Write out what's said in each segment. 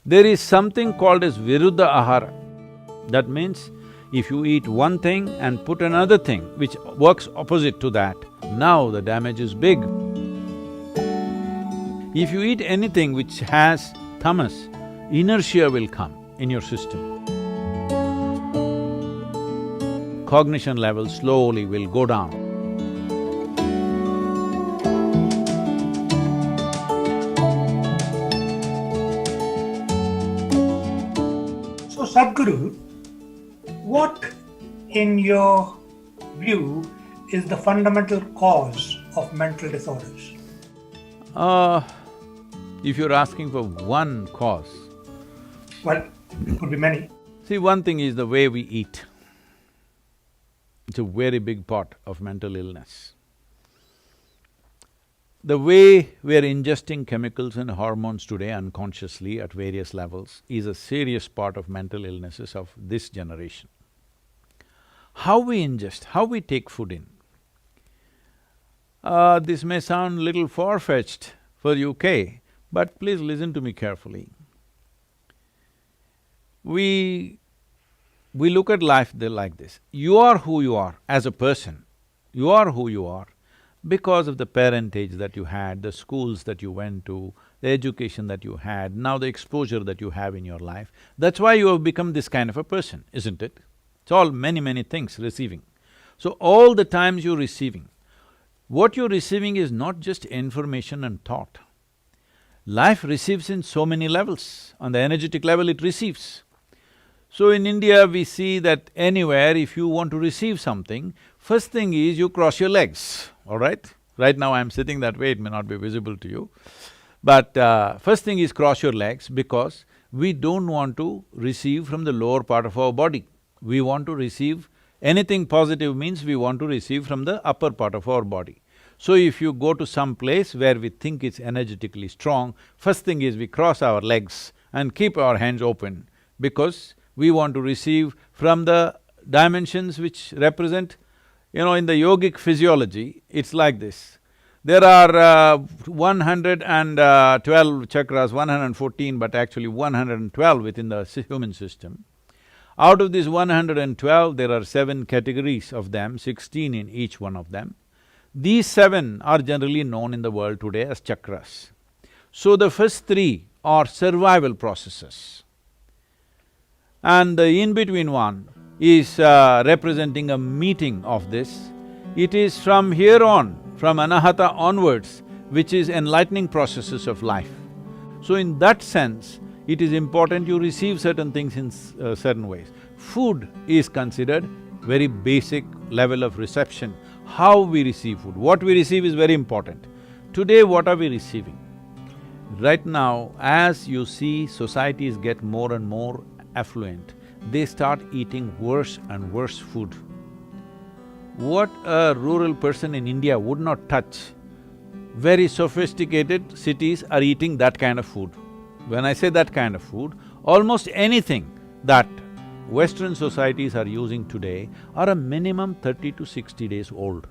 There is something called as viruddha ahara. That means, if you eat one thing and put another thing which works opposite to that, now the damage is big. If you eat anything which has tamas, inertia will come in your system. Cognition level slowly will go down. So Sadhguru, what in your view is the fundamental cause of mental disorders? If you're asking for one cause… Well, it could be many. See, one thing is the way we eat. It's a very big part of mental illness. The way we're ingesting chemicals and hormones today unconsciously at various levels is a serious part of mental illnesses of this generation. How we ingest, how we take food in. This may sound little far-fetched for UK, but please listen to me carefully. We look at life like this. You are who you are as a person. You are who you are because of the parentage that you had, the schools that you went to, the education that you had, now the exposure that you have in your life. That's why you have become this kind of a person, isn't it? It's all many things receiving. So all the times you're receiving, what you're receiving is not just information and thought. Life receives in so many levels. On the energetic level, it receives. So in India, we see that anywhere if you want to receive something, first thing is you cross your legs, all right? Right now I'm sitting that way, it may not be visible to you. But first thing is cross your legs because we don't want to receive from the lower part of our body. We want to receive… anything positive means we want to receive from the upper part of our body. So if you go to some place where we think it's energetically strong, first thing is we cross our legs and keep our hands open because we want to receive from the dimensions which represent… in the yogic physiology, it's like this. There are 112 chakras, 114, but actually 112 within the human system. Out of these 112, there are 7 categories of them, 16 in each one of them. These 7 are generally known in the world today as chakras. So the first 3 are survival processes. And the in-between one is representing a meeting of this. It is from here on, from anahata onwards, which is enlightening processes of life. So in that sense, it is important you receive certain things in certain ways. Food is considered very basic level of reception. How we receive food, what we receive is very important. Today, what are we receiving? Right now, as you see societies get more and more affluent, they start eating worse and worse food. What a rural person in India would not touch, very sophisticated cities are eating that kind of food. When I say that kind of food, almost anything that Western societies are using today are a minimum 30 to 60 days old.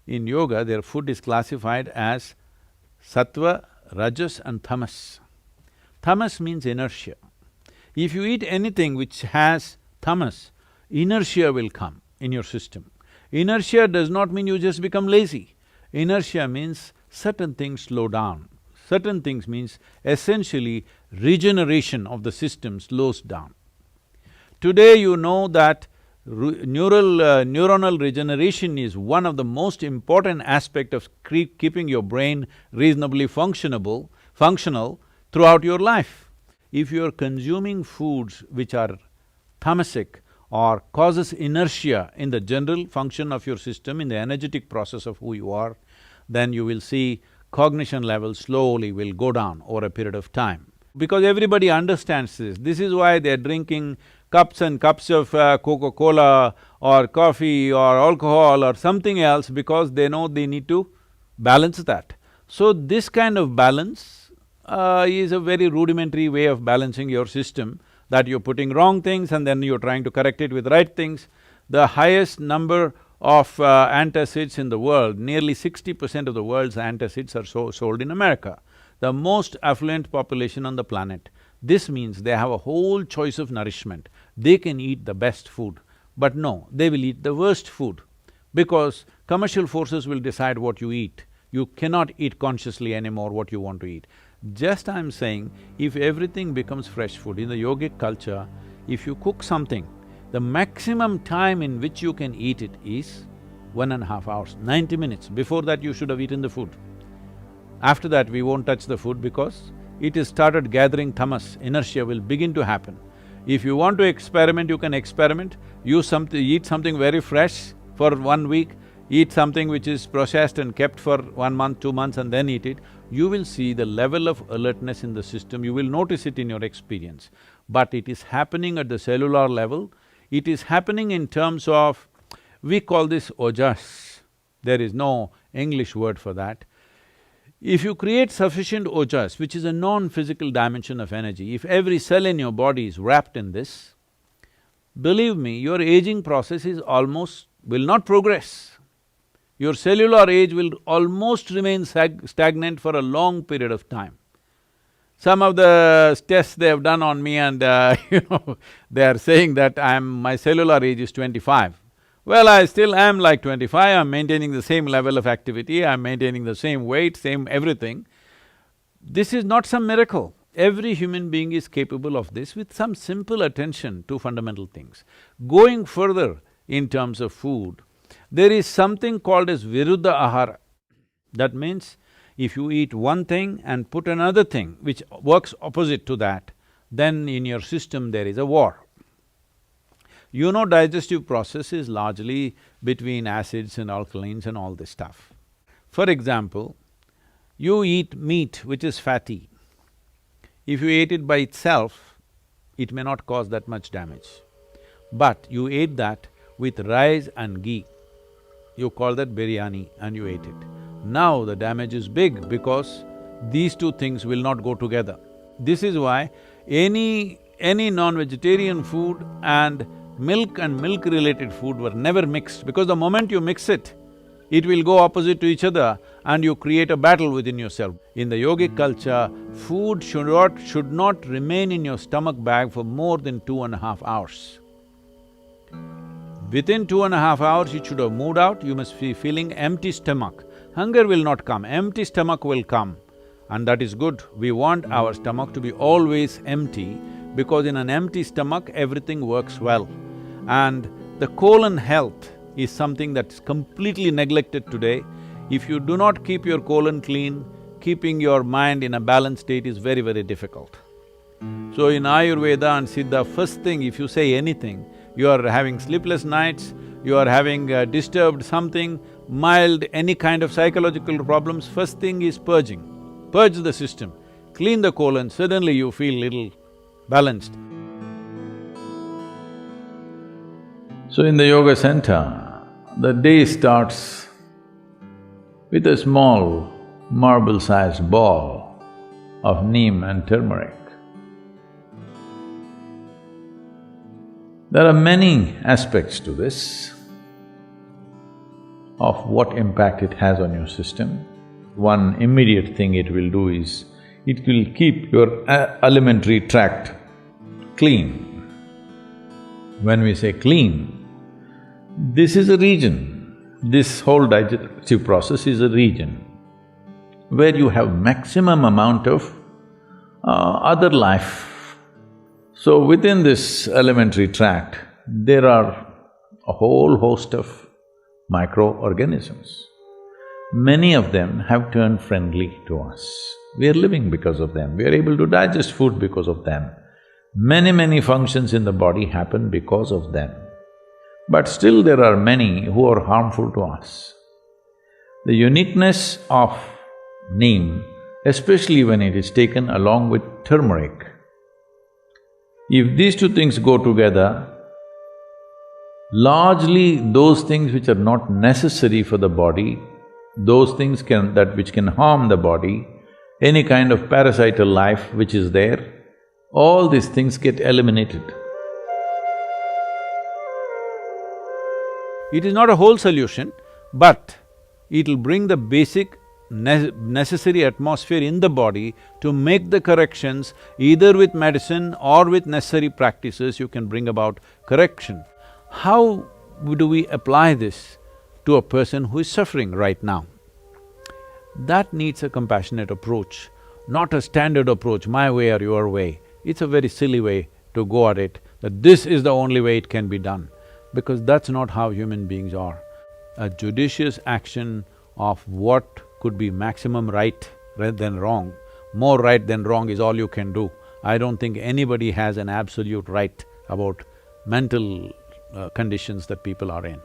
In yoga, their food is classified as sattva, rajas and tamas. Tamas means inertia. If you eat anything which has tamas, inertia will come in your system. Inertia does not mean you just become lazy. Inertia means certain things slow down. Certain things means essentially regeneration of the system slows down. Today you know that neuronal regeneration is one of the most important aspect of keeping your brain reasonably functional throughout your life. If you are consuming foods which are tamasic or causes inertia in the general function of your system, in the energetic process of who you are, then you will see cognition level slowly will go down over a period of time. Because everybody understands this. This is why they're drinking cups and cups of Coca-Cola or coffee or alcohol or something else because they know they need to balance that. So this kind of balance is a very rudimentary way of balancing your system, that you're putting wrong things and then you're trying to correct it with right things. The highest number of antacids in the world, nearly 60% of the world's antacids are sold in America. the most affluent population on the planet. This means they have a whole choice of nourishment. They can eat the best food, but no, they will eat the worst food because commercial forces will decide what you eat. You cannot eat consciously anymore what you want to eat. Just I'm saying, if everything becomes fresh food, in the yogic culture, if you cook something, the maximum time in which you can eat it is 1.5 hours, 90 minutes. Before that, you should have eaten the food. After that, we won't touch the food because it has started gathering tamas, inertia will begin to happen. If you want to experiment, you can experiment, eat something very fresh for 1 week, eat something which is processed and kept for 1 month, 2 months and then eat it, you will see the level of alertness in the system, you will notice it in your experience. But it is happening at the cellular level, it is happening in terms of… we call this ojas, there is no English word for that. If you create sufficient ojas, which is a non-physical dimension of energy, if every cell in your body is wrapped in this, believe me, your aging process is almost… will not progress. Your cellular age will almost remain stagnant for a long period of time. Some of the tests they have done on me and they are saying that my cellular age is 25. Well, I still am like 25, I'm maintaining the same level of activity, I'm maintaining the same weight, same everything. This is not some miracle. Every human being is capable of this with some simple attention to fundamental things. Going further in terms of food, there is something called as viruddha ahara. That means, if you eat one thing and put another thing which works opposite to that, then in your system there is a war. You know, digestive process is largely between acids and alkalines and all this stuff. For example, you eat meat which is fatty. If you ate it by itself, it may not cause that much damage. But you ate that with rice and ghee, you call that biryani and you ate it. Now the damage is big because these two things will not go together. This is why any non-vegetarian food and milk-related food were never mixed, because the moment you mix it, it will go opposite to each other and you create a battle within yourself. In the yogic culture, food should not remain in your stomach bag for more than 2.5 hours. Within 2.5 hours, it should have moved out, you must be feeling empty stomach. Hunger will not come, empty stomach will come, and that is good. We want our stomach to be always empty, because in an empty stomach, everything works well. And the colon health is something that's completely neglected today. If you do not keep your colon clean, keeping your mind in a balanced state is very, very difficult. So in Ayurveda and Siddha, first thing if you say anything, you are having sleepless nights, you are having disturbed something, mild, any kind of psychological problems, first thing is purging. Purge the system, clean the colon, suddenly you feel little balanced. So in the yoga center, the day starts with a small marble-sized ball of neem and turmeric. There are many aspects to this, of what impact it has on your system. One immediate thing it will do is, it will keep your alimentary tract clean. When we say clean, this is a region, this whole digestive process is a region where you have maximum amount of other life. So within this alimentary tract, there are a whole host of microorganisms. Many of them have turned friendly to us. We are living because of them, we are able to digest food because of them. Many functions in the body happen because of them. But still there are many who are harmful to us. The uniqueness of neem, especially when it is taken along with turmeric, if these two things go together, largely those things which are not necessary for the body, those things which can harm the body, any kind of parasital life which is there, all these things get eliminated. It is not a whole solution, but it'll bring the basic necessary atmosphere in the body to make the corrections. Either with medicine or with necessary practices, you can bring about correction. How do we apply this to a person who is suffering right now? That needs a compassionate approach, not a standard approach, my way or your way. It's a very silly way to go at it, that this is the only way it can be done, because that's not how human beings are. A judicious action of what could be maximum right rather than wrong, more right than wrong is all you can do. I don't think anybody has an absolute right about mental conditions that people are in.